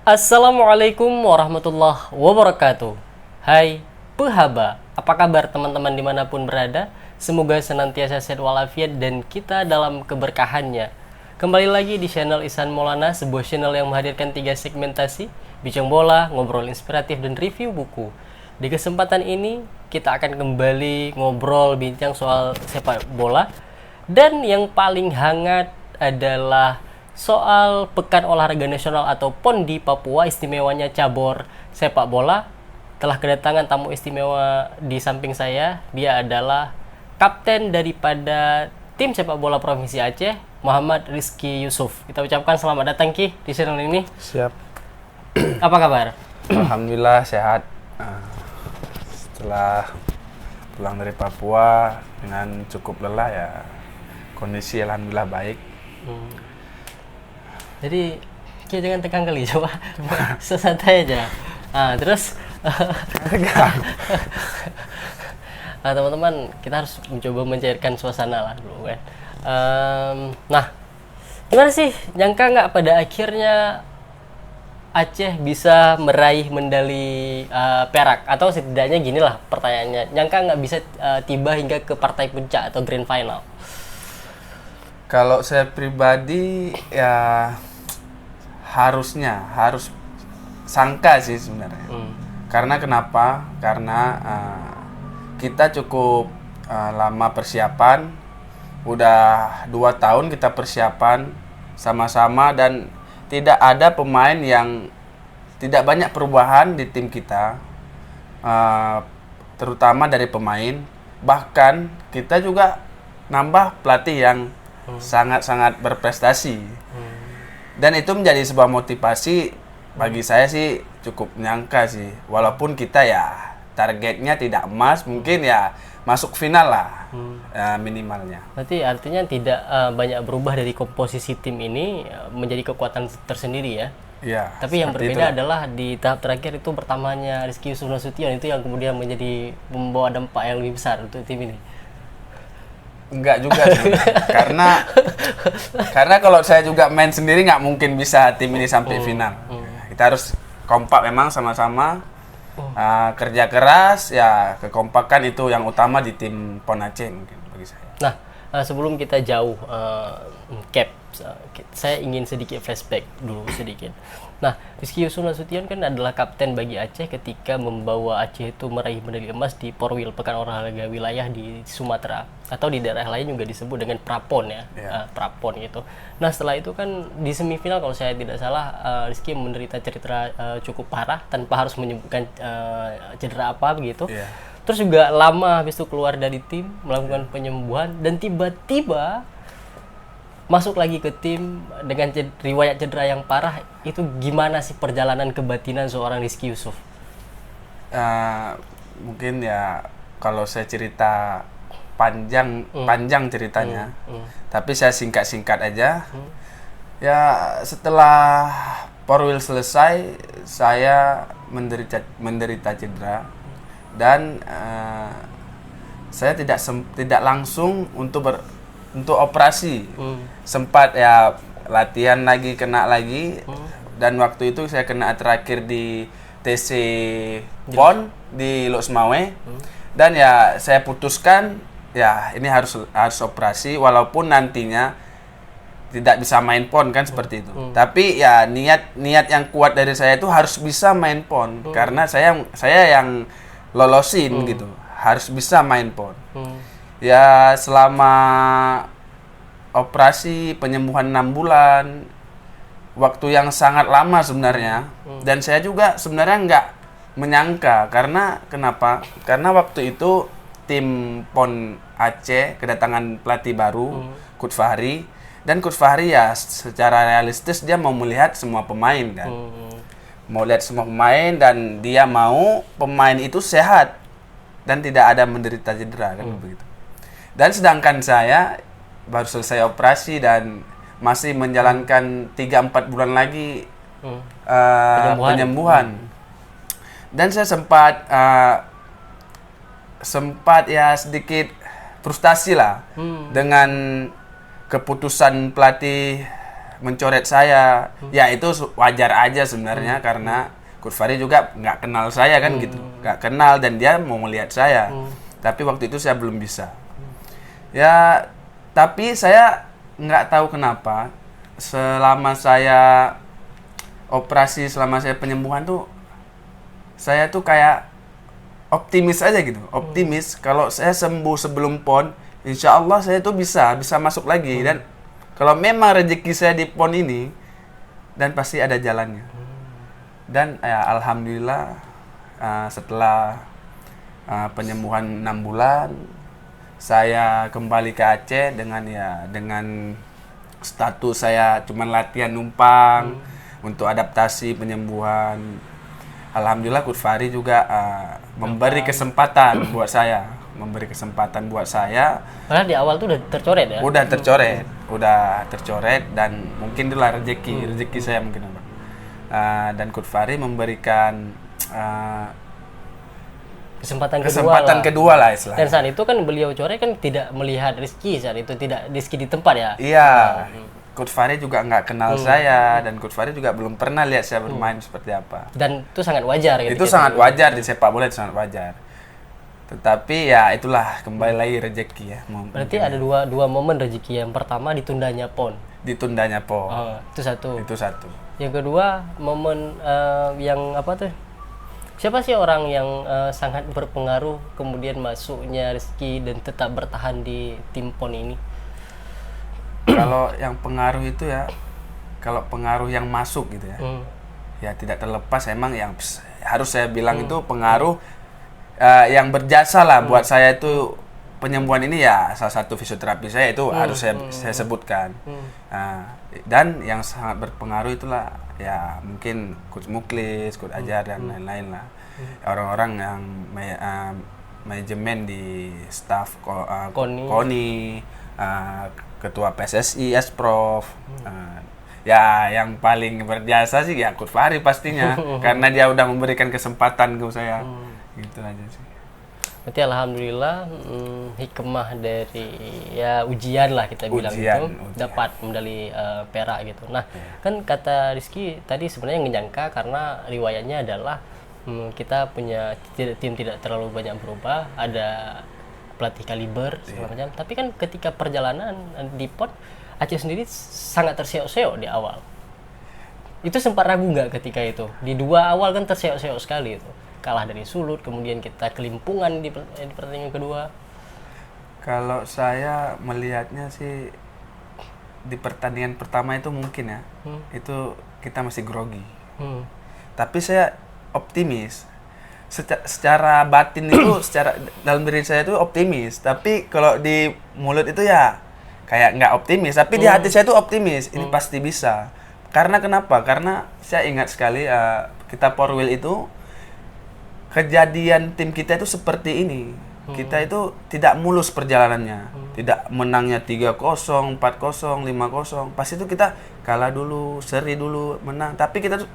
Assalamualaikum warahmatullahi wabarakatuh. Hai Pehaba, apa kabar teman-teman dimanapun berada? Semoga senantiasa sehat walafiat dan kita dalam keberkahannya. Kembali lagi di channel Ihsan Maulana, sebuah channel yang menghadirkan 3 segmentasi, bincang bola, ngobrol inspiratif, dan review buku. Di kesempatan ini kita akan kembali ngobrol bincang soal sepak bola. Dan yang paling hangat adalah soal Pekan Olahraga Nasional atau PON di Papua, istimewanya cabur sepak bola. Telah kedatangan tamu istimewa di samping saya. Dia adalah kapten daripada tim sepak bola Provinsi Aceh, Muhammad Rizky Yusuf. Kita ucapkan selamat datang Ki di channel ini. Siap. Apa kabar? Alhamdulillah sehat. Setelah pulang dari Papua dengan cukup lelah ya, kondisi alhamdulillah baik. Jadi Ki jangan tegang kali, coba sesantai aja. Terus teman-teman, kita harus mencoba mencairkan suasana lah dulu kan. Nah, gimana sih, nyangka nggak pada akhirnya Aceh bisa meraih medali perak, atau setidaknya gini lah pertanyaannya, nyangka nggak bisa tiba hingga ke partai puncak atau grand final? Kalau saya pribadi ya harus sangka sih sebenarnya. Karena kenapa? Karena kita cukup lama persiapan, udah 2 tahun kita persiapan sama-sama, dan tidak ada pemain yang tidak banyak perubahan di tim kita, terutama dari pemain. Bahkan kita juga nambah pelatih yang sangat-sangat berprestasi. Dan itu menjadi sebuah motivasi bagi saya sih, cukup menyangka sih. Walaupun kita ya targetnya tidak emas, mungkin ya masuk final lah minimalnya. Berarti artinya tidak banyak berubah dari komposisi tim ini menjadi kekuatan tersendiri ya? Iya. Tapi yang berbeda adalah di tahap terakhir itu pertamanya Rizky Yusuf Nasution itu yang kemudian menjadi membawa dampak yang lebih besar untuk tim ini. Enggak juga sih. karena kalau saya juga main sendiri nggak mungkin bisa tim ini sampai final. Kita harus kompak memang sama-sama, kerja keras ya, kekompakan itu yang utama di tim PON Aceh mungkin bagi saya. Nah, sebelum kita jauh saya ingin sedikit flashback dulu sedikit. Nah, Rizky Yusuf Nasution kan adalah kapten bagi Aceh ketika membawa Aceh itu meraih medali emas di Porwil, Pekan Olahraga Wilayah di Sumatera, atau di daerah lain juga disebut dengan Prapon ya, Prapon gitu. Nah, setelah itu kan di semifinal kalau saya tidak salah, Rizky menderita cedera cukup parah tanpa harus menyebutkan cedera apa begitu. Terus juga lama habis itu keluar dari tim, melakukan penyembuhan, dan tiba-tiba masuk lagi ke tim dengan riwayat cedera yang parah. Itu gimana sih perjalanan kebatinan seorang Rizky Yusuf? Mungkin ya kalau saya cerita panjang ceritanya, tapi saya singkat-singkat aja. Ya setelah Porwil selesai, saya menderita cedera, dan saya tidak langsung untuk operasi. Sempat ya latihan lagi, kena lagi, dan waktu itu saya kena terakhir di TC PON di Loksmawe, dan ya saya putuskan ya ini harus operasi, walaupun nantinya tidak bisa main PON kan seperti itu. Tapi ya niat yang kuat dari saya itu harus bisa main PON, karena saya yang lolosin gitu, harus bisa main PON. Ya selama operasi penyembuhan 6 bulan, waktu yang sangat lama sebenarnya. Dan saya juga sebenarnya nggak menyangka, karena kenapa? Karena waktu itu tim PON Aceh kedatangan pelatih baru, Coach Fahri. Dan Coach Fahri ya secara realistis dia mau melihat semua pemain kan. Mau lihat semua pemain, dan dia mau pemain itu sehat dan tidak ada menderita cedera kan begitu. Dan sedangkan saya baru selesai operasi dan masih menjalankan 3-4 bulan lagi penyembuhan. Dan saya sempat ya sedikit frustasi lah dengan keputusan pelatih mencoret saya. Ya itu wajar aja sebenarnya karena Coach Fahri juga nggak kenal saya kan gitu, nggak kenal dan dia mau melihat saya. Tapi waktu itu saya belum bisa. Ya, tapi saya nggak tahu kenapa selama saya operasi, selama saya penyembuhan tuh saya tuh kayak optimis aja gitu, optimis kalau saya sembuh sebelum PON, insya Allah saya tuh bisa masuk lagi dan kalau memang rezeki saya di PON ini dan pasti ada jalannya. Dan ya alhamdulillah setelah penyembuhan 6 bulan saya kembali ke Aceh dengan status saya cuman latihan numpang untuk adaptasi penyembuhan. Alhamdulillah Coach Fahri juga memberi kesempatan buat saya, Padahal di awal tuh udah tercoret ya? Udah tercoret dan mungkin itulah rezeki saya mungkin. Dan Coach Fahri memberikan kesempatan kedua lah istilahnya. Dan saat itu kan beliau coret kan tidak melihat Rizky saat itu, tidak Rizky di tempat ya? Iya. Coach Fahri juga nggak kenal saya dan Coach Fahri juga belum pernah lihat saya bermain seperti apa. Dan itu sangat wajar gitu. Itu sangat wajar di sepak bola, itu sangat wajar. Tetapi ya itulah kembali lagi rezeki ya. Berarti ada dua momen rezeki. Yang pertama ditundanya PON. Itu satu. Yang kedua momen yang apa tuh? Siapa sih orang yang sangat berpengaruh kemudian masuknya Rizky dan tetap bertahan di tim PON ini? Kalau yang pengaruh itu ya, kalau pengaruh yang masuk gitu ya, ya tidak terlepas emang yang harus saya bilang itu pengaruh yang berjasa lah buat saya itu penyembuhan ini ya salah satu fisioterapi saya itu harus saya sebutkan. Dan yang sangat berpengaruh itulah ya mungkin Coach Muklis, Coach Ajar dan lain-lain lah. Orang-orang yang manajemen di staff KONI, Ketua PSSI, Prof. Ya yang paling berjasa sih ya Coach Fahri pastinya karena dia udah memberikan kesempatan ke saya. Gitu aja sih. Berarti alhamdulillah hikmah dari ya ujian lah kita bilang itu dapat medali perak gitu. Nah, kan kata Rizky tadi sebenarnya ngenyangka karena riwayatnya adalah kita punya tim tidak terlalu banyak berubah, ada pelatih kaliber segala macam. Tapi kan ketika perjalanan di PON Aceh sendiri sangat terseok-seok di awal. Itu sempat ragu nggak ketika itu? Di 2 awal kan terseok-seok sekali itu. Kalah dari Sulut, kemudian kita kelimpungan di pertandingan kedua. Kalau saya melihatnya sih di pertandingan pertama itu mungkin ya, itu kita masih grogi. Tapi saya optimis. Secara batin itu, secara dalam diri saya itu optimis. Tapi kalau di mulut itu ya kayak nggak optimis. Tapi di hati saya itu optimis. Ini pasti bisa. Karena kenapa? Karena saya ingat sekali kita Porwil itu kejadian tim kita itu seperti ini. Kita itu tidak mulus perjalanannya. Tidak menangnya 3-0, 4-0, 5-0. Pas itu kita kalah dulu, seri dulu, menang. Tapi kita tuh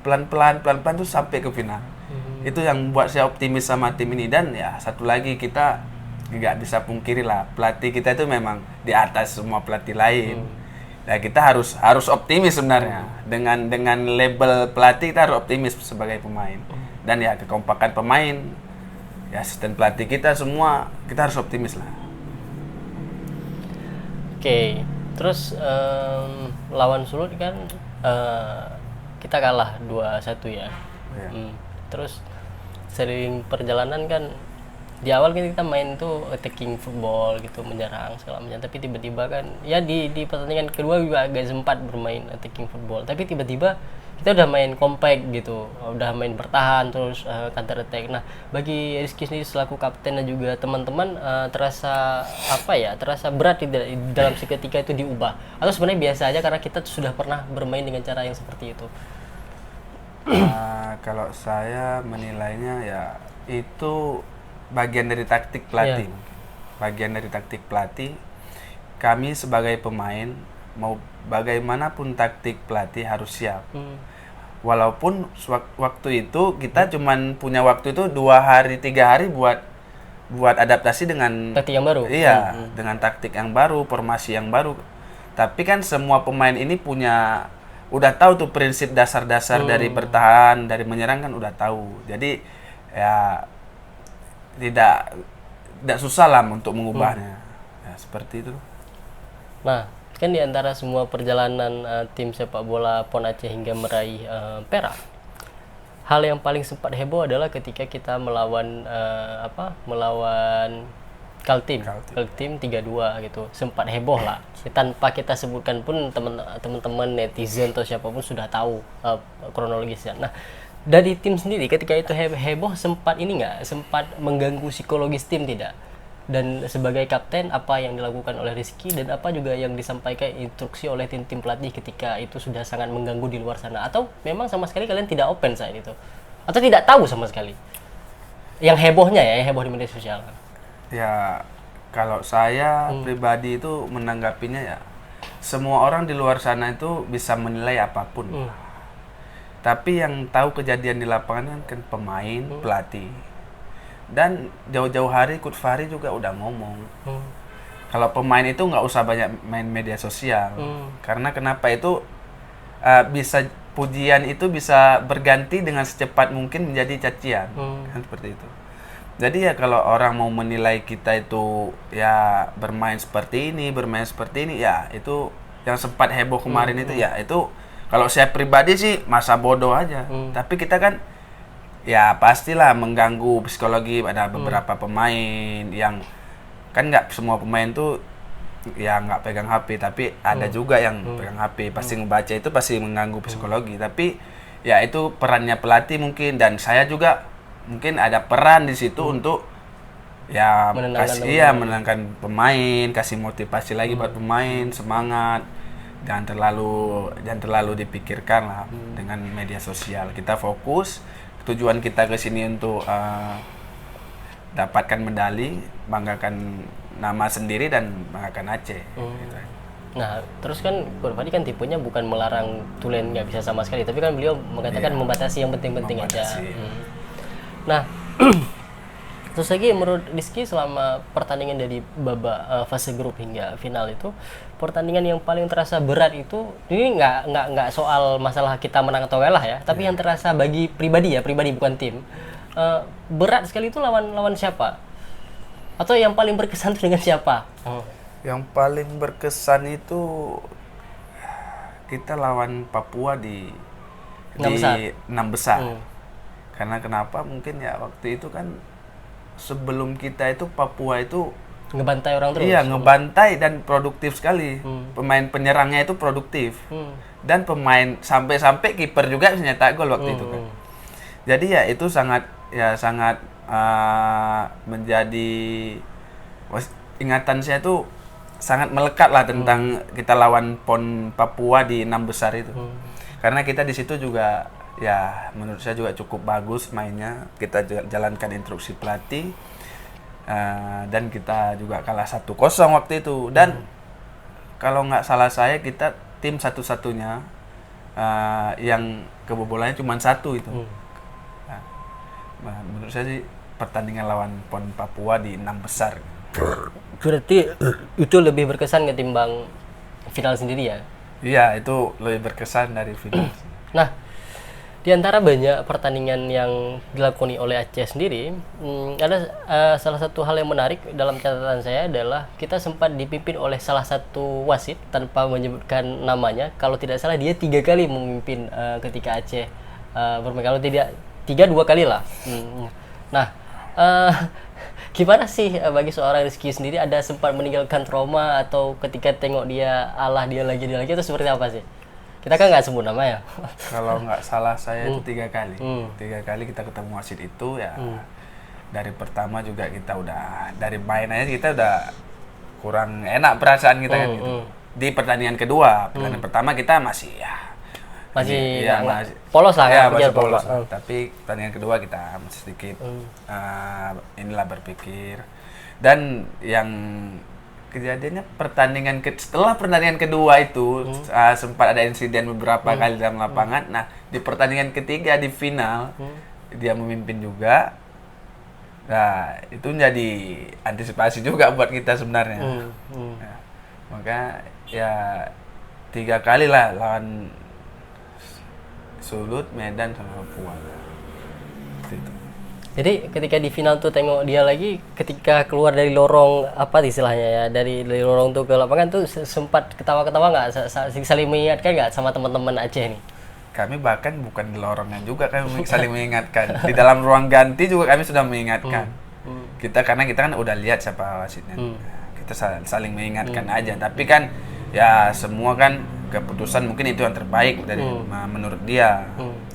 pelan-pelan tuh sampai ke final. Itu yang membuat saya optimis sama tim ini. Dan ya satu lagi kita nggak bisa pungkiri lah, pelatih kita itu memang di atas semua pelatih lain. Nah, kita harus optimis sebenarnya. Dengan label pelatih kita harus optimis sebagai pemain. Dan ya kekompakan pemain, ya asisten pelatih kita semua kita harus optimis lah. Oke, terus lawan Sulut kan kita kalah 2-1 ya. Terus sering perjalanan kan di awal kan kita main tuh attacking football gitu, menyerang segala macam, tapi tiba-tiba kan ya di pertandingan kedua juga agak sempat bermain attacking football, tapi tiba-tiba kita udah main compact gitu, udah main bertahan terus counter attack. Nah, bagi Rizky sendiri selaku kapten dan juga teman-teman terasa berat dalam seketika itu diubah, atau sebenarnya biasa aja karena kita sudah pernah bermain dengan cara yang seperti itu? Kalau saya menilainya ya itu bagian dari taktik pelatih. Bagian dari taktik pelatih. Kami sebagai pemain mau bagaimanapun taktik pelatih harus siap. Walaupun waktu itu kita cuman punya waktu itu 2 hari 3 hari buat adaptasi dengan taktik yang baru. Dengan taktik yang baru, formasi yang baru. Tapi kan semua pemain ini udah tahu tuh prinsip dasar-dasar dari bertahan, dari menyerang kan udah tahu. Jadi ya tidak susah lah untuk mengubahnya. Ya, seperti itu. Nah, kan di antara semua perjalanan tim sepak bola PON Aceh hingga meraih perak, hal yang paling sempat heboh adalah ketika kita melawan Kaltim 3-2 gitu. Sempat heboh lah. Tanpa kita sebutkan pun teman-teman netizen atau siapapun sudah tahu kronologisnya. Nah, dari tim sendiri ketika itu heboh sempat mengganggu psikologis tim tidak? Dan sebagai kapten apa yang dilakukan oleh Rizky dan apa juga yang disampaikan instruksi oleh tim pelatih ketika itu sudah sangat mengganggu di luar sana, atau memang sama sekali kalian tidak open saat itu atau tidak tahu sama sekali yang heboh di media sosial? Ya kalau saya pribadi itu menanggapinya ya, semua orang di luar sana itu bisa menilai apapun. Tapi yang tahu kejadian di lapangan kan pemain, pelatih. Dan jauh-jauh hari Coach Fahri juga udah ngomong. Kalau pemain itu nggak usah banyak main media sosial. Karena kenapa itu pujian itu bisa berganti dengan secepat mungkin menjadi cacian. Kan seperti itu. Jadi ya kalau orang mau menilai kita itu ya bermain seperti ini ya itu yang sempat heboh kemarin itu ya itu kalau saya pribadi sih masa bodoh aja. Tapi kita kan ya pastilah mengganggu psikologi pada beberapa pemain yang kan nggak semua pemain tuh ya nggak pegang HP, tapi ada juga yang pegang HP, pasti ngebaca itu pasti mengganggu psikologi. Tapi ya itu perannya pelatih mungkin, dan saya juga mungkin ada peran di situ untuk ya menenangkan pemain, kasih motivasi lagi buat pemain, semangat, jangan terlalu dipikirkan lah dengan media sosial. Kita fokus, tujuan kita ke sini untuk dapatkan medali, banggakan nama sendiri dan banggakan Aceh. Gitu. Nah, terus kan Coach Fahri kan tipenya bukan melarang Tulen nggak bisa sama sekali, tapi kan beliau mengatakan membatasi yang penting-penting aja. Nah, terus lagi menurut Rizky selama pertandingan dari babak fase grup hingga final itu, pertandingan yang paling terasa berat itu ini nggak soal masalah kita menang atau kalah ya, tapi yang terasa bagi pribadi bukan tim, berat sekali itu lawan siapa? Atau yang paling berkesan itu dengan siapa? Yang paling berkesan itu kita lawan Papua di 6 besar. Karena kenapa? Mungkin ya waktu itu kan sebelum kita itu Papua itu ngebantai orang terus. Iya, ngebantai dan produktif sekali. Pemain penyerangnya itu produktif. Dan pemain sampai kiper juga bisa nyetak gol waktu itu kan. Jadi ya itu sangat menjadi ingatan saya tuh sangat melekat lah tentang kita lawan PON Papua di 6 besar itu. Karena kita di situ juga ya menurut saya juga cukup bagus mainnya. Kita jalankan instruksi pelatih dan kita juga kalah 1-0 waktu itu. Dan kalau nggak salah saya kita tim satu-satunya yang kebobolannya cuma 1 itu. Nah, menurut saya sih pertandingan lawan PON Papua di 6 besar. Berarti itu lebih berkesan ketimbang final sendiri ya? Iya, itu lebih berkesan dari final. Nah, di antara banyak pertandingan yang dilakoni oleh Aceh sendiri, ada salah satu hal yang menarik dalam catatan saya adalah kita sempat dipimpin oleh salah satu wasit tanpa menyebutkan namanya. Kalau tidak salah dia 3 kali memimpin ketika Aceh bermain. Kalau tidak 3-2 kali lah. Nah, gimana sih bagi seorang Rizky sendiri, ada sempat meninggalkan trauma atau ketika tengok dia lagi itu seperti apa sih? Kita kan nggak sebut nama ya. Kalau nggak salah saya itu 3 kali. 3 kali kita ketemu wasit itu ya. Dari pertama juga kita udah dari main aja kita udah kurang enak perasaan kita kan gitu. Di pertandingan kedua, pertandingan pertama kita masih masih polos lah ya, masih polos. Tapi pertandingan kedua kita masih sedikit berpikir. Dan yang kejadiannya setelah pertandingan kedua itu sempat ada insiden beberapa kali dalam lapangan. Nah, di pertandingan ketiga di final dia memimpin juga. Nah, itu menjadi antisipasi juga buat kita sebenarnya. Nah, maka ya 3 kali lah lawan Sulut, Medan sama Papua. Itu. Jadi ketika di final tuh tengok dia lagi, ketika keluar dari lorong apa istilahnya ya, dari lorong tuh ke lapangan tuh sempat ketawa-ketawa nggak, saling mengingatkan nggak sama teman-teman Aceh nih? Kami bahkan bukan di lorongnya juga kami saling mengingatkan. Di dalam ruang ganti juga kami sudah mengingatkan. Karena kita kan udah lihat siapa wasitnya. Kita saling mengingatkan aja. Tapi kan ya semua kan keputusan mungkin itu yang terbaik dari menurut dia.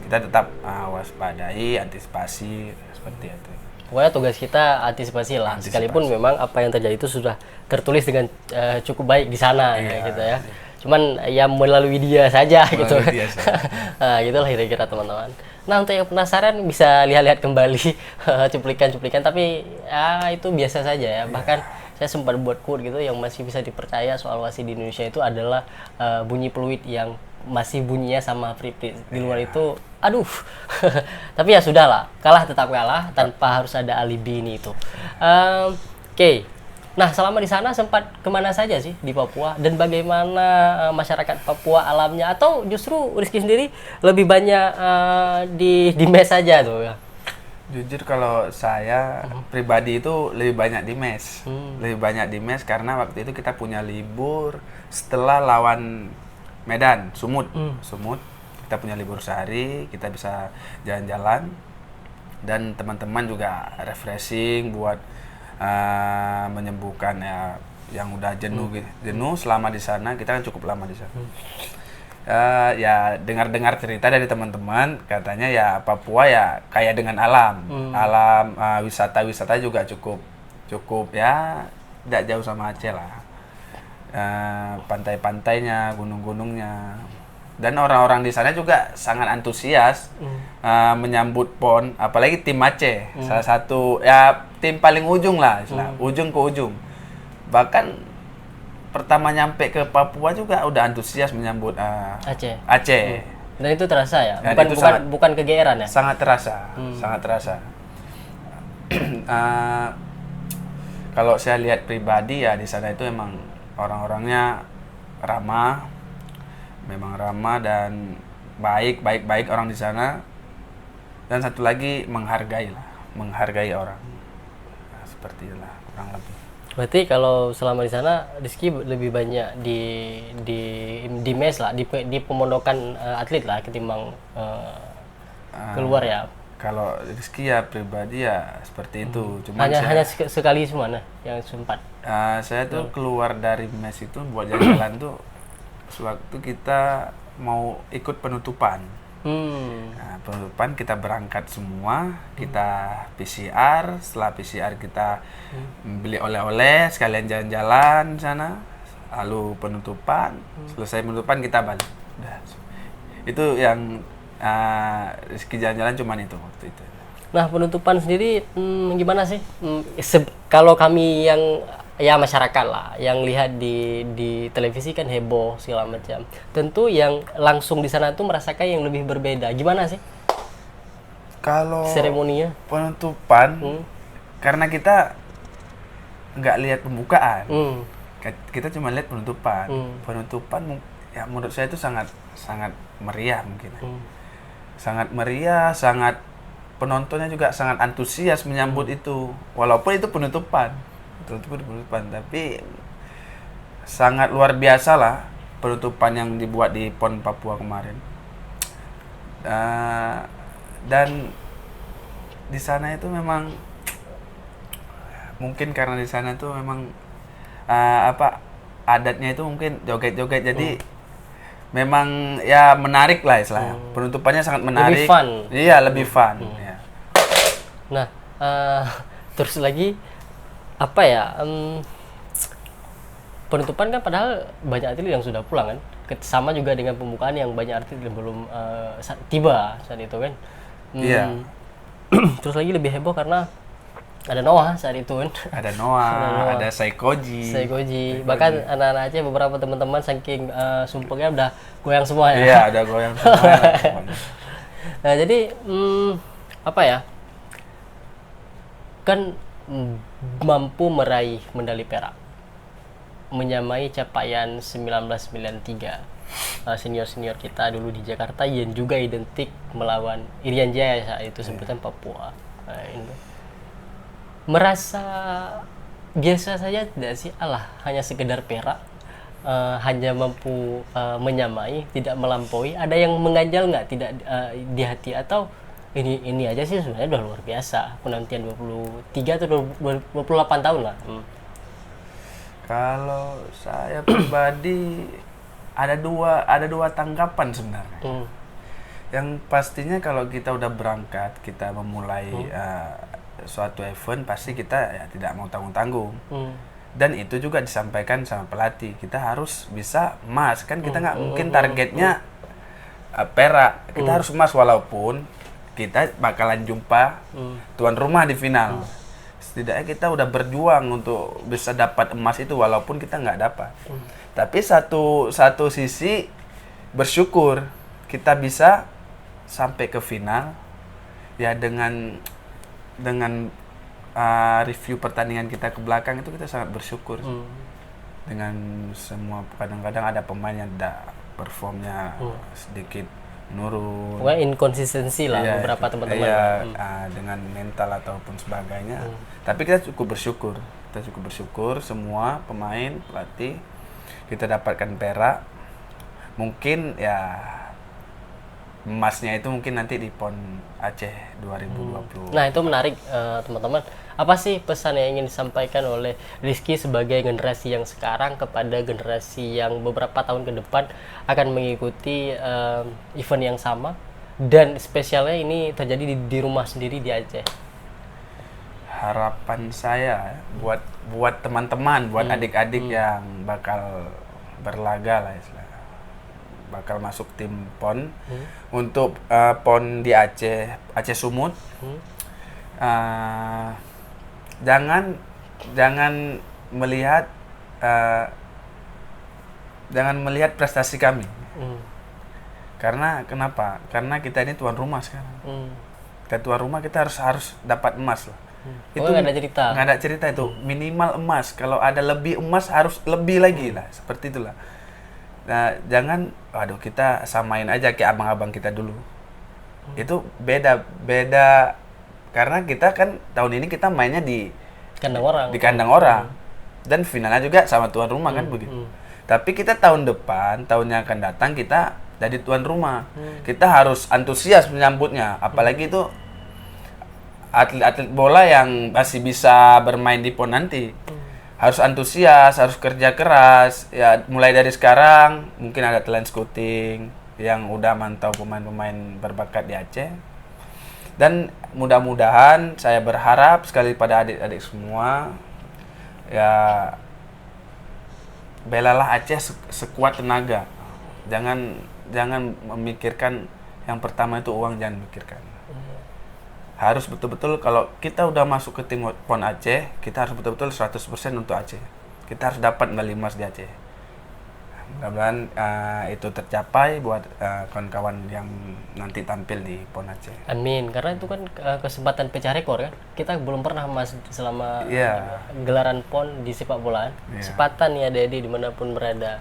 Kita tetap waspadai, antisipasi seperti itu. Pokoknya tugas kita antisipasi lah. Sekalipun memang apa yang terjadi itu sudah tertulis dengan cukup baik di sana gitu ya. Cuman ya melalui dia saja gitu. Nah, gitulah kira-kira teman-teman. Nah, untuk yang penasaran bisa lihat-lihat kembali cuplikan-cuplikan, tapi ya itu biasa saja ya. Bahkan saya sempat buat quote gitu yang masih bisa dipercaya soal wasit di Indonesia itu adalah bunyi peluit yang masih bunyinya sama Pripit. Di luar itu aduh. Tapi ya sudahlah, kalah tetap kalah tanpa harus ada alibi ini itu. Oke. Nah, selama di sana sempat kemana saja sih di Papua, dan bagaimana masyarakat Papua alamnya, atau justru Rizky sendiri lebih banyak di mes saja tuh ya? Jujur kalau saya pribadi itu lebih banyak di mes. Lebih banyak di mes karena waktu itu kita punya libur setelah lawan Medan, Sumut. Kita punya libur sehari, kita bisa jalan-jalan dan teman-teman juga refreshing buat menyembuhkan ya yang udah jenuh selama di sana. Kita kan cukup lama di sana. Ya dengar-dengar cerita dari teman-teman, katanya ya Papua ya kaya dengan alam. Wisata juga cukup ya tidak jauh sama Aceh lah. Pantai-pantainya, gunung-gunungnya, dan orang-orang di sana juga sangat antusias menyambut PON, apalagi tim Aceh, salah satu ya tim paling ujung lah, ujung ke ujung. Bahkan pertama nyampe ke Papua juga udah antusias menyambut Aceh. Dan itu terasa ya, bukan kegeeran ya? Sangat terasa, sangat terasa. Kalau saya lihat pribadi ya di sana itu emang orang-orangnya memang ramah dan baik orang di sana. Dan satu lagi menghargai orang. Nah, seperti itulah kurang lebih. Berarti kalau selama di sana Rizky lebih banyak di mes lah, di pemondokan atlet lah ketimbang keluar ya. Kalau Rizky ya pribadi ya seperti itu. Cuman hanya sekali semua yang sempat. Saya tuh keluar dari mes itu buat jalan-jalan tuh sewaktu kita mau ikut penutupan. Nah, penutupan kita berangkat semua, kita PCR. Setelah PCR kita beli oleh-oleh, sekalian jalan-jalan sana. Lalu penutupan, selesai penutupan kita balik. Udah. Itu yang Rizky jalan-jalan cuman itu waktu itu. Nah, penutupan sendiri gimana sih? Kalau kami yang ya masyarakat lah yang lihat di televisi kan heboh segala macam. Tentu yang langsung di sana tuh merasakan yang lebih berbeda. Gimana sih? Kalau seremoninya penutupan, karena kita nggak lihat pembukaan, kita cuma lihat penutupan. Penutupan ya menurut saya itu sangat meriah mungkin. Sangat meriah, penontonnya juga sangat antusias menyambut itu. Walaupun itu penutupan, tapi sangat luar biasa lah penutupan yang dibuat di PON Papua kemarin. Dan di sana itu memang mungkin karena di sana itu memang adatnya itu mungkin joget-joget, jadi memang ya menarik lah istilahnya. Penutupannya sangat menarik. Lebih fun. Iya, lebih fun. Ya. Nah, terus lagi apa ya? Penutupan kan padahal banyak atlet yang sudah pulang kan. Sama juga dengan pembukaan yang banyak atlet yang belum tiba saat itu kan. Iya. Terus lagi lebih heboh karena ada Noah saat itu kan. Ada Noah, ada Saikoji. Bahkan anak-anak Aceh beberapa teman-teman saking sumpahnya udah goyang semua ya. Iya, ada goyang semua. Nah, jadi apa ya? Kan mampu meraih medali perak. menyamai capaian 1993. Senior-senior kita dulu di Jakarta yang juga identik melawan Irian Jaya saat itu sebutan Papua. Nah, ini. Merasa biasa saja tidak sih? Alah, hanya sekedar perak, hanya mampu menyamai, tidak melampaui. Ada yang mengganjal nggak tidak di hati, atau ini aja sih sebenarnya udah luar biasa. Penantian 23 atau 28 tahun lah. Kalau saya pribadi ada dua tanggapan sebenarnya. Yang pastinya kalau kita udah berangkat, kita memulai suatu event, pasti kita ya tidak mau tanggung-tanggung. Dan itu juga disampaikan sama pelatih, kita harus bisa emas, kan kita nggak mungkin targetnya perak, kita harus emas walaupun kita bakalan jumpa tuan rumah di final. Setidaknya kita udah berjuang untuk bisa dapat emas itu walaupun kita nggak dapat. Tapi satu sisi bersyukur kita bisa sampai ke final ya, dengan review pertandingan kita ke belakang itu kita sangat bersyukur. Dengan semua, kadang-kadang ada pemain yang performnya sedikit menurun. Pokoknya inkonsistensi lah beberapa teman-teman. Dengan mental ataupun sebagainya. Tapi kita cukup bersyukur. Semua pemain, pelatih, kita dapatkan perak. Mungkin ya emasnya itu mungkin nanti di PON Aceh 2020. Nah, itu menarik teman-teman. Apa sih pesan yang ingin disampaikan oleh Rizky sebagai generasi yang sekarang kepada generasi yang beberapa tahun ke depan akan mengikuti event yang sama, dan spesialnya ini terjadi di rumah sendiri di Aceh? Harapan saya buat teman-teman, buat adik-adik yang bakal berlaga lah istilahnya, bakal masuk tim PON untuk PON di Aceh Sumut. Jangan melihat prestasi kami. Karena kenapa? Karena kita ini tuan rumah sekarang. Kita tuan rumah, kita harus dapat emas lah. Itu nggak ada cerita itu minimal emas. Kalau ada lebih emas harus lebih lagi lah, seperti itulah. Nah, jangan kita samain aja kayak abang-abang kita dulu. Itu beda karena kita kan tahun ini kita mainnya di kandang orang. Dan finalnya juga sama tuan rumah kan begitu. Tapi kita tahun depan, tahun yang akan datang, kita jadi tuan rumah. Kita harus antusias menyambutnya, apalagi itu atlet-atlet bola yang masih bisa bermain di PON nanti. Harus antusias, harus kerja keras. Ya, mulai dari sekarang mungkin ada talent scouting yang udah mantau pemain-pemain berbakat di Aceh. Dan mudah-mudahan, saya berharap sekali pada adik-adik semua, ya belalah Aceh sekuat tenaga. Jangan memikirkan yang pertama itu uang, jangan mikirkan. Harus betul-betul, kalau kita udah masuk ke tim PON Aceh, kita harus betul-betul 100% untuk Aceh. Kita harus dapat medali emas di Aceh. Mudah-mudahan itu tercapai buat kawan-kawan yang nanti tampil di PON Aceh. Amin, karena itu kan kesempatan pecah rekor kan. Kita belum pernah emas selama gelaran PON di sepak bolaan. Kesempatan ya Dedi dimanapun berada.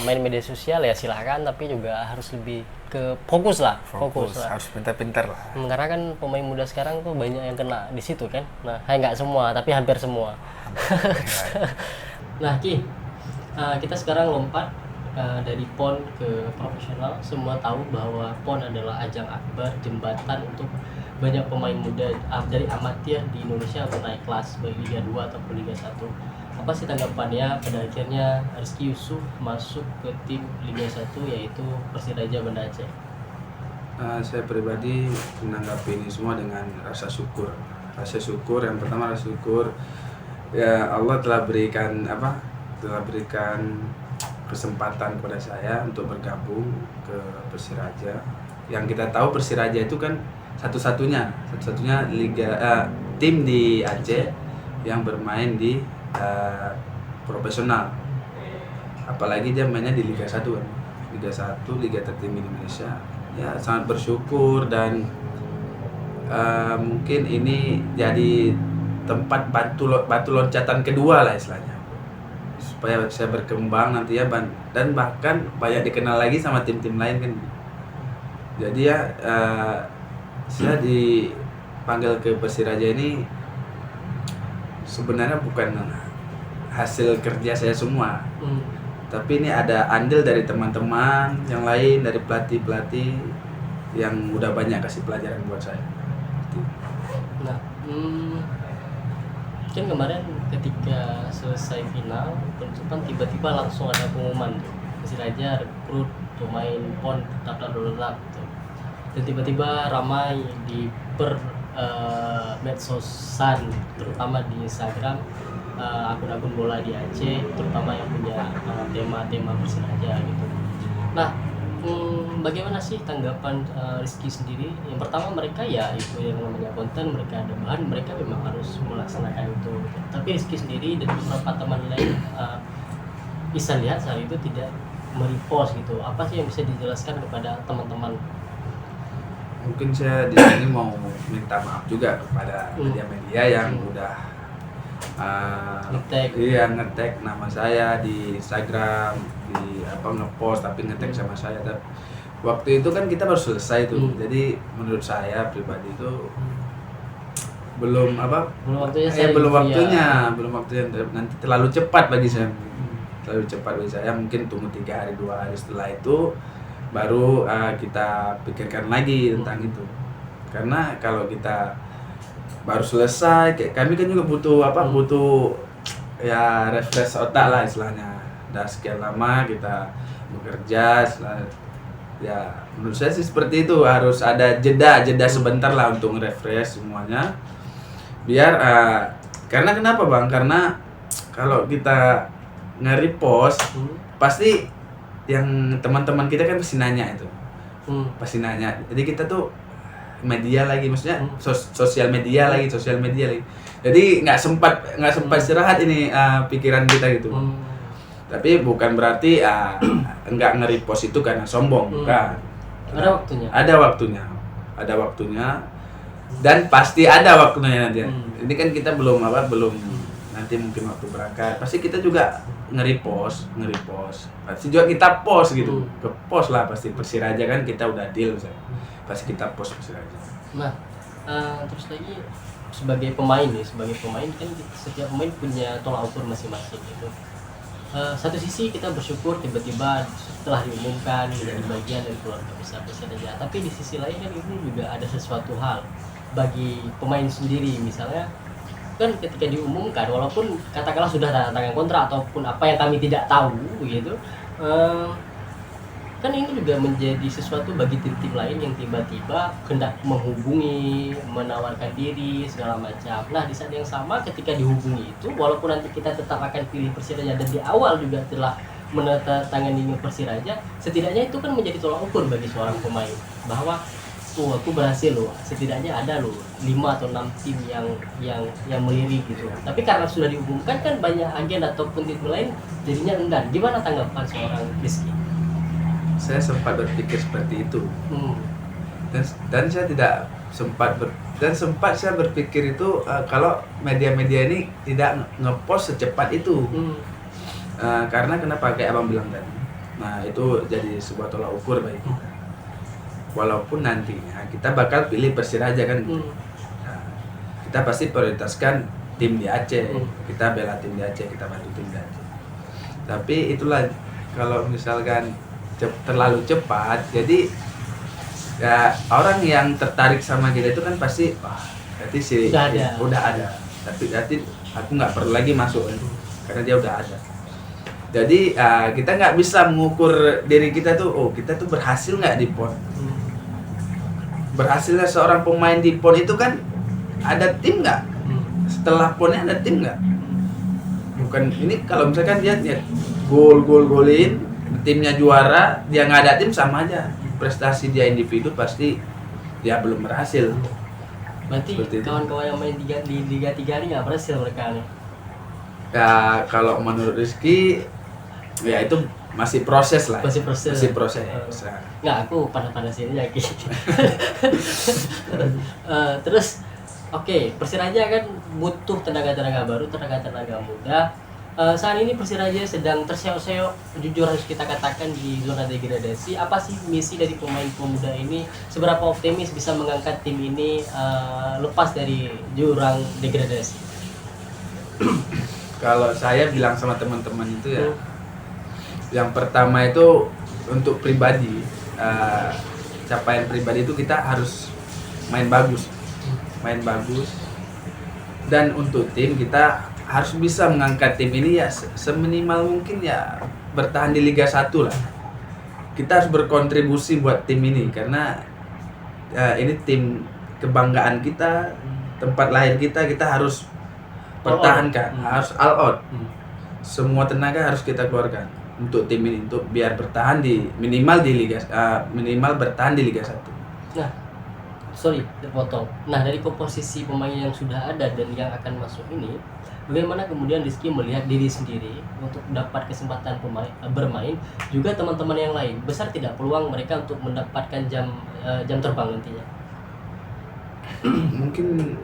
Main media sosial ya silahkan, tapi juga harus lebih ke fokus lah. Harus pintar-pintar lah. Karena kan pemain muda sekarang tuh banyak yang kena di situ kan. Nah, nggak semua, tapi hampir semua. Nah, Ki, kita sekarang lompat dari PON ke profesional. Semua tahu bahwa PON adalah ajang akbar, jembatan untuk banyak pemain muda dari amatir di Indonesia untuk naik kelas baik Liga 2 ataupun Liga 1. Apa sih tanggapannya pada akhirnya Rizky Yusuf masuk ke tim Liga 1 yaitu Persiraja Banda Aceh? Saya pribadi menanggapi ini semua dengan rasa syukur. Yang pertama rasa syukur ya, Allah telah berikan kesempatan kepada saya untuk bergabung ke Persiraja. Yang kita tahu Persiraja itu kan satu-satunya liga tim di Aceh yang bermain di profesional. Apalagi dia mainnya di Liga 1 kan. Liga 1, liga tertinggi di Indonesia. Ya, sangat bersyukur dan mungkin ini jadi tempat batu loncatan kedua lah istilahnya. supaya saya berkembang nanti ya, dan bahkan banyak dikenal lagi sama tim-tim lain kan. Jadi ya saya dipanggil ke Persiraja ini sebenarnya bukan hasil kerja saya semua, tapi ini ada andil dari teman-teman yang lain, dari pelatih-pelatih yang udah banyak kasih pelajaran buat saya. Nah, kan kemarin ketika selesai final penutupan tiba-tiba langsung ada pengumuman tuh, Persiraja rekrut pemain PON daftar darurat tuh. Dan tiba-tiba ramai di medsosan, terutama di Instagram, akun-akun bola di Aceh, terutama yang punya tema-tema Persiraja gitu. Nah, bagaimana sih tanggapan Rizky sendiri? Yang pertama, mereka ya itu yang namanya konten, mereka ada bahan, mereka memang harus melaksanakan itu gitu. Tapi Rizky sendiri dan beberapa teman lain bisa lihat saat itu tidak merepost gitu. Apa sih yang bisa dijelaskan kepada teman-teman? Mungkin saya di sini mau minta maaf juga kepada media-media yang udah nge-tag nama saya di Instagram, di nge-post tapi nge-tag sama saya. Tapi waktu itu kan kita baru selesai tuh. Jadi menurut saya pribadi itu belum waktunya nanti terlalu cepat bagi saya. Mungkin tunggu 3 hari 2 hari setelah itu baru kita pikirkan lagi tentang itu. Karena kalau kita baru selesai, kayak kami kan juga butuh ya refresh otak lah istilahnya. Udah sekian lama kita bekerja, ya menurut saya sih seperti itu, harus ada jeda sebentar lah untuk refresh semuanya. Biar karena kenapa Bang? Karena kalau kita nge-repost pasti yang teman-teman kita kan pasti nanya itu. Pasti nanya. Jadi kita tuh media lagi, maksudnya sosial media lagi. Jadi nggak sempat istirahat ini pikiran kita gitu. Tapi bukan berarti nggak nge-repost itu karena sombong, bukan. Ada waktunya. Dan pasti ada waktunya nanti. Ini kan kita belum nanti mungkin waktu berangkat pasti kita juga nge-repost. Pasti juga kita post gitu. Ke post lah pasti Persiraja kan, kita udah deal pasti kita post Persiraja. Nah, terus lagi sebagai pemain kan setiap pemain punya tolak ukur masing-masing gitu. Satu sisi kita bersyukur tiba-tiba setelah diumumkan menjadi bagian dari keluarga besar Persiraja. Tapi di sisi lain kan ini juga ada sesuatu hal bagi pemain sendiri, misalnya kan ketika diumumkan, walaupun katakanlah sudah tanda tangan kontrak ataupun apa yang kami tidak tahu begitu, kan ini juga menjadi sesuatu bagi tim-tim lain yang tiba-tiba hendak menghubungi, menawarkan diri segala macam. Nah, di saat yang sama ketika dihubungi itu, walaupun nanti kita tetap akan pilih Persiraja dan di awal juga telah menandatangani Persiraja, setidaknya itu kan menjadi tolak ukur bagi seorang pemain bahwa aku berhasil loh, setidaknya ada loh 5 atau 6 tim yang melirik gitu. Tapi karena sudah diumumkan kan banyak agen ataupun tim lain jadinya enggan. Gimana tanggapan seorang Rizky? Saya sempat berpikir seperti itu. Dan saya tidak sempat saya berpikir itu kalau media-media ini tidak ngepost secepat itu. Karena kenapa, kayak abang bilang tadi. Nah, itu jadi sebuah tolak ukur bagi kita. Walaupun nantinya kita bakal pilih Persiraja kan gitu. Nah, kita pasti prioritaskan tim di Aceh. Kita bela tim di Aceh, kita bantu tim di Aceh. Tapi itulah, kalau misalkan terlalu cepat, jadi ya orang yang tertarik sama kita itu kan pasti berarti udah ada. Tapi berarti aku nggak perlu lagi masuk karena dia udah ada. Jadi kita nggak bisa mengukur diri kita tuh, kita tuh berhasil nggak di PON. Berhasilnya seorang pemain di PON itu kan ada tim nggak? Setelah PON-nya ada tim nggak? Bukan ini, kalau misalkan dia golin, timnya juara, dia nggak ada tim, sama aja. Prestasi dia individu pasti dia belum berhasil. Berarti kawan-kawan yang main di Liga 3 ini nggak berhasil mereka nih? Ya kalau menurut Rizky, ya itu masih proses lah. Masih proses. Nggak, aku panas-panas ini lagi. Terus, Persiraja kan butuh tenaga-tenaga baru, tenaga-tenaga muda Saat ini Persiraja sedang terseok-seok, jujur harus kita katakan di zona degradasi. Apa sih misi dari pemain pemuda ini? Seberapa optimis bisa mengangkat tim ini lepas dari jurang degradasi? Kalau saya bilang sama teman-teman itu ya, yang pertama itu untuk pribadi, capaian pribadi itu kita harus main bagus, dan untuk tim kita harus bisa mengangkat tim ini ya seminimal mungkin ya bertahan di Liga 1 lah. Kita harus berkontribusi buat tim ini karena ini tim kebanggaan kita, tempat lahir kita harus pertahankan, harus all out. Semua tenaga harus kita keluarkan untuk tim ini untuk biar bertahan di minimal bertahan di Liga 1. Nah, sorry terpotong. Nah, dari komposisi pemain yang sudah ada dan yang akan masuk ini, bagaimana kemudian Rizky melihat diri sendiri untuk dapat kesempatan bermain, juga teman-teman yang lain? Besar tidak peluang mereka untuk mendapatkan jam terbang nantinya? Mungkin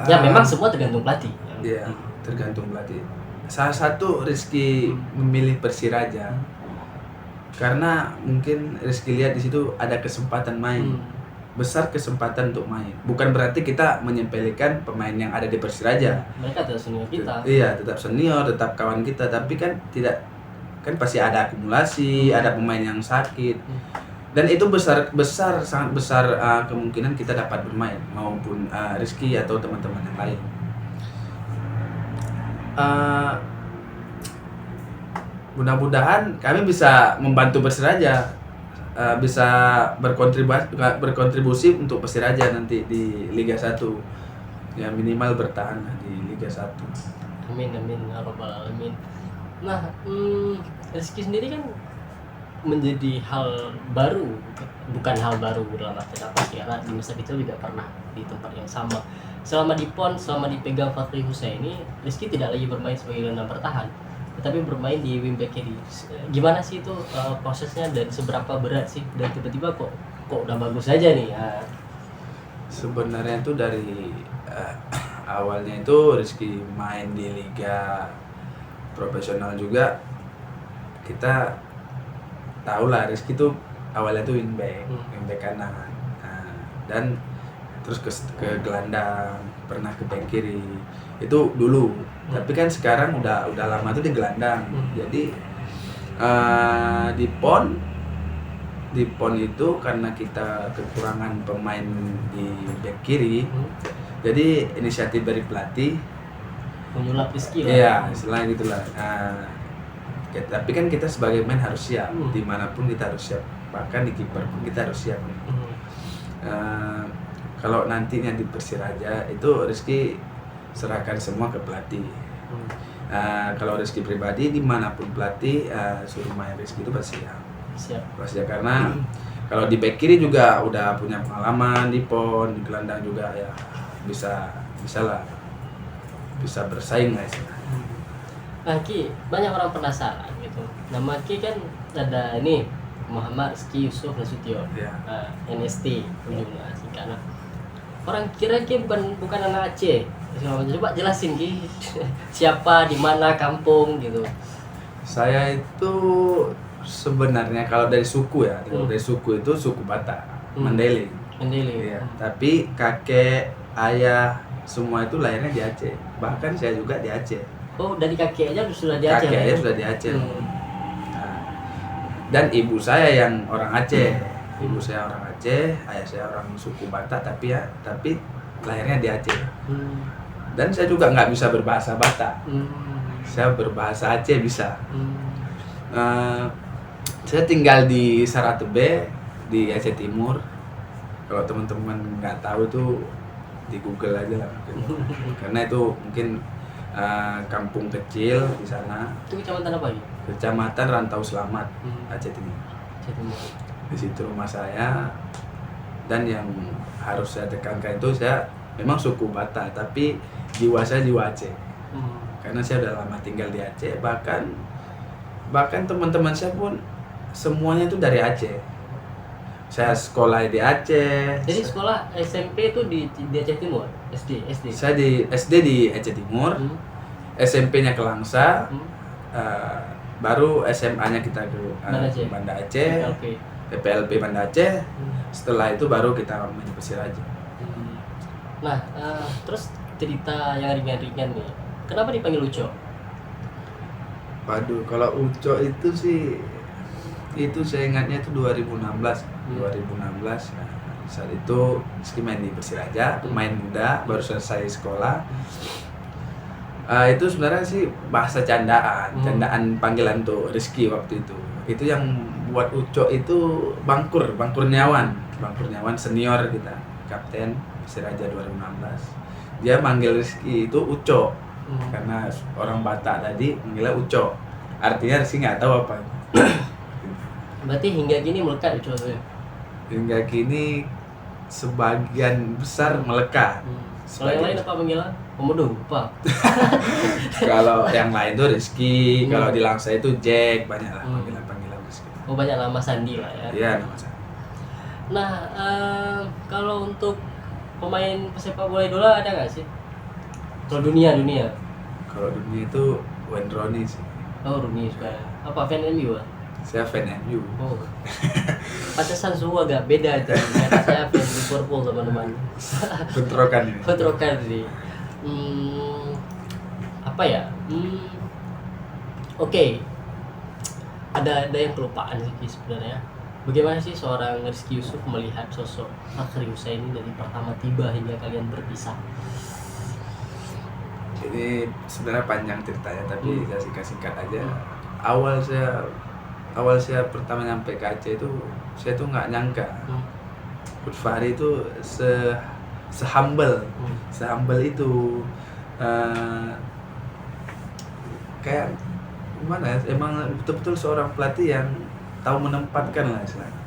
ya memang semua tergantung pelatih. Ya, tergantung pelatih. Salah satu Rizky memilih Persiraja karena mungkin Rizky lihat di situ ada kesempatan main. Besar kesempatan untuk main. Bukan berarti kita menyepelekan pemain yang ada di Persiraja. Mereka tetap senior kita. Iya, tetap senior, tetap kawan kita, tapi kan pasti ada akumulasi, ada pemain yang sakit. Dan itu sangat besar kemungkinan kita dapat bermain maupun Rizky atau teman-teman yang lain. Mudah-mudahan kami bisa membantu Persiraja, bisa berkontribusi untuk Persiraja nanti di Liga 1. Ya minimal bertahan di Liga 1. Amin ya rabbal alamin. Nah, Rizky sendiri kan menjadi hal baru, bukan hal baru dalam arti apa sih, karena di masa kecil juga pernah di tempat yang sama. Selama di PON, selama dipegang Fakhri Husaini, Rizky tidak lagi bermain sebagai gelandang bertahan, tetapi bermain di wingback kiri. Gimana sih itu prosesnya dan seberapa berat sih, dan tiba-tiba kok udah bagus aja nih ya? Sebenarnya itu dari awalnya itu Rizky main di liga profesional juga, kita tahu lah Rizky tuh awalnya tuh wingback kanan, dan terus ke gelandang, pernah ke back kiri itu dulu. Tapi kan sekarang udah lama tuh di gelandang. Jadi di PON itu karena kita kekurangan pemain di back kiri, jadi inisiatif dari pelatih menyulap Rizky lah. Iya, selain itulah. Tapi kan kita sebagai pemain harus siap, dimanapun kita harus siap, bahkan di kiper pun kita harus siap. Kalau nantinya di Persiraja itu Rizky serahkan semua ke pelatih. Kalau Rizky pribadi dimanapun pelatih suruh main Rizky itu pasti siap karena kalau di back kiri juga udah punya pengalaman di PON, di gelandang juga ya bisa bersaing guys. Nah Ki, banyak orang penasaran gitu. Nama Ki kan ada ini Muhammad Rizky Yusuf Nasution, NST ujungnya singkatnya. Orang kira Ki bukan anak Aceh. Coba jelasin Ki, siapa, di mana, kampung gitu. Saya itu sebenarnya kalau dari suku ya, dari suku itu suku Batak, Mandailing. Iya. Tapi kakek, ayah semua itu lahirnya di Aceh. Bahkan saya juga di Aceh. Oh, dari kakek aja sudah di Aceh. Kakek aja sudah di Aceh. Dan ibu saya yang orang Aceh. Ibu saya orang Aceh, ayah saya orang suku Batak tapi lahirnya di Aceh. Dan saya juga nggak bisa berbahasa Batak. Saya berbahasa Aceh bisa. Saya tinggal di Saratebe di Aceh Timur. Kalau teman-teman nggak tahu tuh di Google aja lah mungkin. Karena itu mungkin kampung kecil di sana. Itu kecamatan apa ya? Kecamatan Rantau Selamat, Aceh Timur. Di situ rumah saya. Dan yang harus saya tekankan itu saya memang suku Batak, tapi jiwa saya jiwa Aceh. Karena saya udah lama tinggal di Aceh, bahkan teman-teman saya pun semuanya itu dari Aceh. Saya sekolah di Aceh. Jadi sekolah SMP itu di Aceh Timur, SD. Saya di SD di Aceh Timur. SMP-nya ke Langsa, Hmm. baru SMA-nya kita ke Banda Aceh. Banda Aceh, PLP. PPLP Banda Aceh. Hmm. Setelah itu baru kita main Persiraja. Hmm. Nah, terus cerita yang ringan-ringan nih. Kenapa dipanggil Uco? Waduh, kalau Uco itu sih, itu saya ingatnya itu 2016. 2016. Nah, saat itu Rizky main di Persiraja, pemain muda, baru selesai sekolah. Itu sebenarnya sih bahasa candaan panggilan tuh Rizky waktu itu. Itu yang buat Uco itu Bang Kurniawan senior kita, kapten Persiraja 2016. Dia manggil Rizky itu Uco. Karena orang Batak tadi manggilnya Uco. Artinya Rizky nggak tahu apa. Berarti hingga kini melekat Uco tuh ya? Hingga kini sebagian besar melekat. Kalau yang lain apa panggilan? Komodo, apa? Kalau yang lain tuh Rizky, kalau di Langsa itu Jack, banyak lah panggilan Rizky. Oh, banyak nama Sandi lah ya. Iya, nama saya. Nah, kalau untuk pemain pesepak bola idola ada nggak sih? Kalau dunia. Kalau dunia itu Wayne Rooney sih. Oh, Rooney juga. Apa fan MU ah? Saya fan MU. Oh. Pantesan semua agak beda aja. Karena saya fan Liverpool teman-teman. Bentrokan ini. Bentrokan sih. Apa ya? Oke. Ada yang kelupaan sih sebenarnya. Bagaimana sih seorang Rizky Yusuf melihat sosok Fakhri Husaini dari pertama tiba hingga kalian berpisah? Ini sebenarnya panjang ceritanya, tapi saya singkat aja. Awal saya pertama nyampe ke Aceh itu, saya tuh nggak nyangka Coach Fahri itu sehumble itu. Kayak gimana ya, emang betul-betul seorang pelatih yang tahu menempatkan lah istilahnya.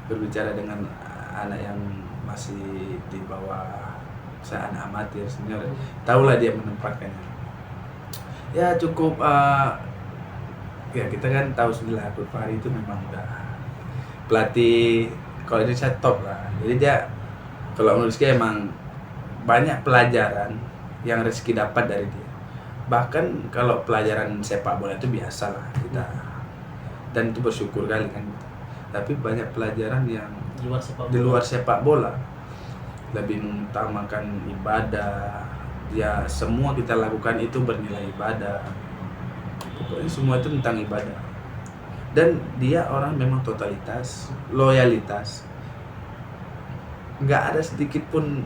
Berbicara dengan anak yang masih di bawah saya, anak amatir senior, tahulah dia menempatkannya. Ya cukup ya kita kan tahu sendiri lah, Coach Fahri itu memang udah pelatih kalau Indonesia top lah. Jadi dia, kalau menurut Rizky emang banyak pelajaran yang Rizky dapat dari dia. Bahkan kalau pelajaran sepak bola itu biasa lah kita, dan itu bersyukur kali kan. Tapi banyak pelajaran yang di luar sepak bola, lebih mengutamakan ibadah. Ya semua kita lakukan itu bernilai ibadah. Pokoknya semua itu tentang ibadah. Dan dia orang memang totalitas, loyalitas. Nggak ada sedikit pun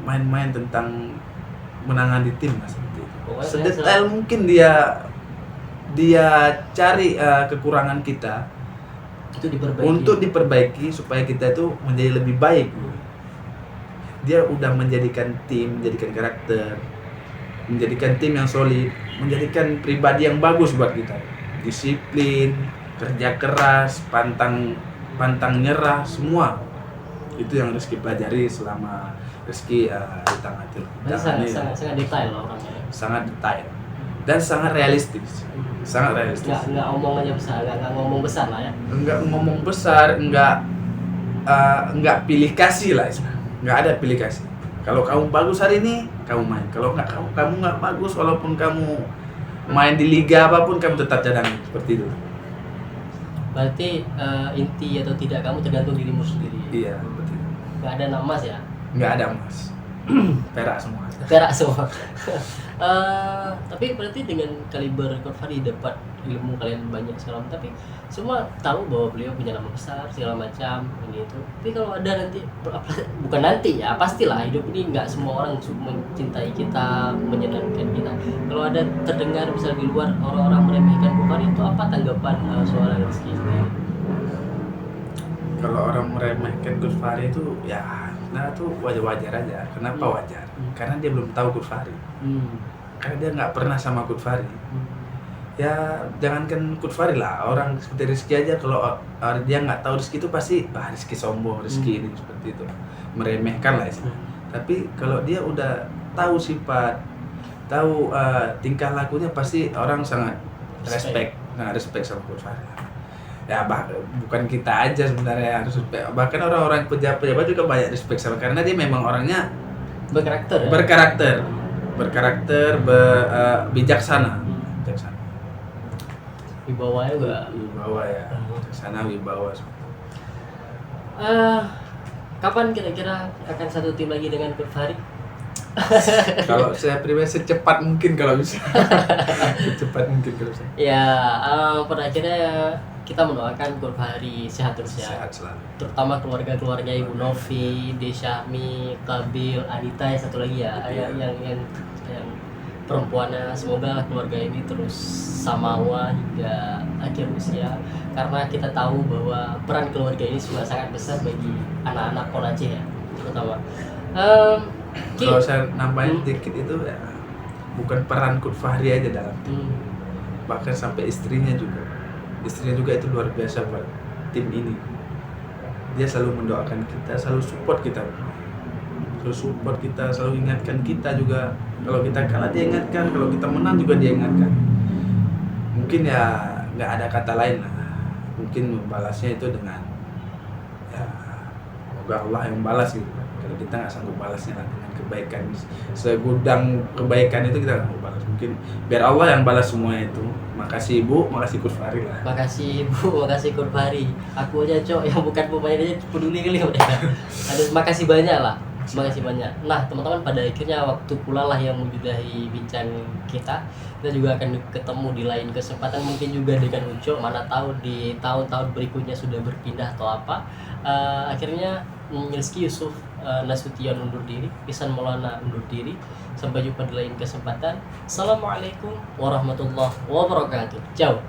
main-main tentang menangani tim lah seperti itu. Sedetail mungkin dia cari kekurangan kita itu diperbaiki. Untuk diperbaiki supaya kita itu menjadi lebih baik. Dia udah menjadikan tim, menjadikan karakter, menjadikan tim yang solid, menjadikan pribadi yang bagus buat kita. Disiplin, kerja keras, pantang nyerah, semua itu yang Rizky pelajari selama Rizky di Tamatil. Sangat detail lah orangnya. Sangat detail dan sangat realistis. Sangat realistis. Nggak ngomong aja besar, nggak ngomong besar lah ya. Nggak ngomong besar, nggak pilih kasih lah, nggak ada pilih kasih. Kalau kamu bagus hari ini, kamu main. Kalau kamu nggak bagus, walaupun kamu main di liga apapun, kamu tetap cadangan, seperti itu. Berarti inti atau tidak kamu tergantung dirimu sendiri. Iya, betul. Nggak ada nama ya? Nggak ada emas. Perak semua. Perak semua. Tapi berarti dengan kaliber Coach Fahri dapat ilmu kalian banyak segala macam, tapi semua tahu bahwa beliau punya nama besar segala macam ini itu. Tapi kalau ada nanti, bukan nanti ya, pastilah hidup ini nggak semua orang mencintai kita, menyenangkan kita. Kalau ada terdengar misal di luar orang-orang meremehkan Coach Fahri, itu apa tanggapan seorang Rizky sendiri? Kalau orang meremehkan Coach Fahri itu ya, nah itu wajar-wajar aja. Kenapa wajar? Karena dia belum tahu Coach Fahri. Karena dia nggak pernah sama Coach Fahri. Ya jangankan Coach Fahri lah, orang seperti Rizky aja, kalau dia nggak tahu Rizky itu pasti Rizky sombong, Rizky ini seperti itu, meremehkan lah ya. Tapi kalau dia udah tahu sifat, tahu tingkah lakunya, pasti orang sangat respect sama Coach Fahri. Ya bukan kita aja sebenarnya harus respect, bahkan orang-orang pejabat juga banyak respect sama, karena dia memang orangnya berkarakter ya? berkarakter. berkarakter, bijaksana. Bijaksana. Wibawanya juga. Wibawa ya. Bijaksana, wibawa. Kapan kira-kira akan satu tim lagi dengan Coach Fahri? Kalau saya pribadi secepat mungkin kalau bisa. Secepat mungkin kalau bisa. Ya, pada akhirnya kita mendoakan Coach Fahri sehat terus ya. Sehat selalu. Terutama keluarga-keluarga Ibu Novi, Desyahmi, Kabil, Anita yang satu lagi ya, yang perempuannya. Semoga keluarga ini terus samawa hingga akhir usia, karena kita tahu bahwa peran keluarga ini juga sangat besar bagi anak-anak Pon Aceh ya, terutama. Kalau saya nambahin dikit itu ya, bukan peran Coach Fahri aja dalam tim, bahkan sampai istrinya juga itu luar biasa buat tim ini. Dia selalu mendoakan kita, selalu support kita, selalu ingatkan kita juga. Kalau kita kalah dia ingatkan, kalau kita menang juga dia ingatkan. Mungkin ya nggak ada kata lain lah, mungkin membalasnya itu dengan ya semoga Allah yang balas gitu. Kalau kita nggak sanggup balasnya dengan kebaikan, segudang kebaikan itu kita nggak sanggup balas, mungkin biar Allah yang balas semua itu. Makasih Ibu, makasih Coach Fahri lah. Makasih Ibu, makasih Coach Fahri. Aku aja Cok yang bukan pemain aja peduli kali mereka. Aduh, makasih banyak lah. Makasih banyak. Nah teman-teman, pada akhirnya waktu pula lah yang menyudahi bincang kita. Kita juga akan ketemu di lain kesempatan, mungkin juga dengan Uco. Mana tahu di tahun-tahun berikutnya sudah berpindah atau apa. Akhirnya Rizky Yusuf Nasution undur diri, Ihsan Maulana undur diri. Sampai jumpa di lain kesempatan. Assalamualaikum warahmatullahi wabarakatuh. Ciao.